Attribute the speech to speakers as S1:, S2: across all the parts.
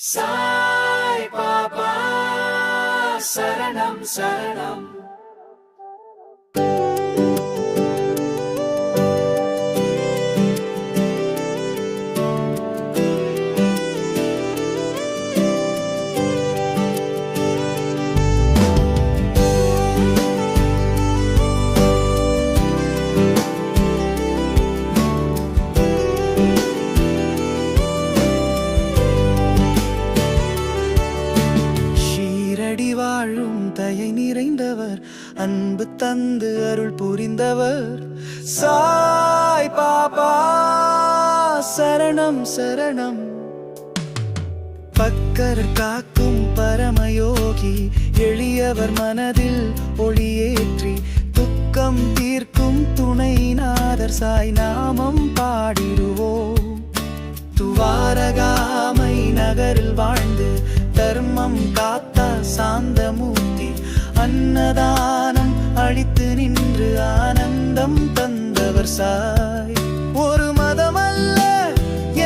S1: சாய் பாபா சரணம் சரணம்.
S2: வாழும் தயை நிறைந்தவர், அன்பு தந்து அருள் புரிந்தவர் சாய் பாபா சரணம் சரணம். பக்கர் காக்கும் பரமயோகி, எளியவர் மனதில் ஒளியேற்றி துக்கம் தீர்க்கும் துணைநாதர் சாய் நாமம் பாடிடுவோம். துவாரகாமை நகரில் வாழ்ந்து தர்மம் காத்த சாந்தமூர்த்தி, அன்னதானம் அளித்து நின்று ஆனந்தம் தந்தவர் சாய். ஒரு மதமல்ல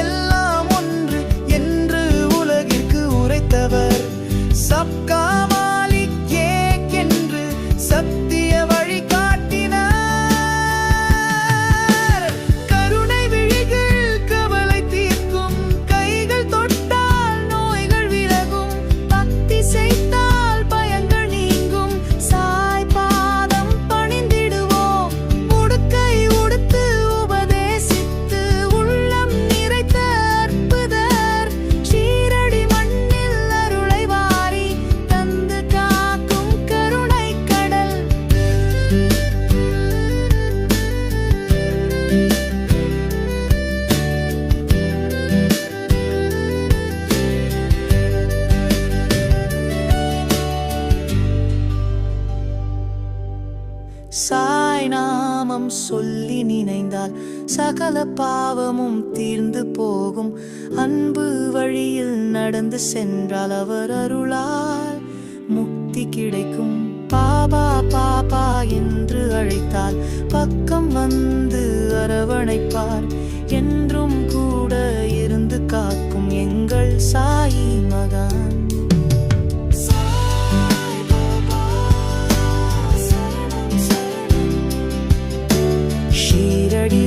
S2: எல்லாம் ஒன்று என்று உலகிற்கு உரைத்தவர், சப்கா மாலிக் ஏக் என்று சத்திய வழி காட்டினார். கருணை விழிகள் கவலை தீர்க்கும், கைகள் தொட்டால் நோய்கள் விலகும், பக்தி செய்தால் பயங்கள் நீங்கும். சாய் பாதம் பணிந்திடுவோம், உடுக்கை உடுத்து உபதேசித்து உள்ளம் நிறைத்த அற்புதர். ஷீரடி மண்ணில் அருளை வாரி தந்து காக்கும் கருணை கடல். சாய் நாமம் சொல்லி நினைந்தால் சகல பாவமும் தீர்ந்து போகும். அன்பு வழியில் நடந்து சென்றால் அவர் அருளால் முக்தி கிடைக்கும். பாபா பாபா என்று அழைத்தால் பக்கம் வந்து அரவணைப்பார். என்றும் கூட இருந்து காக்கும் எங்கள் சாயி மகான். ஷீரடி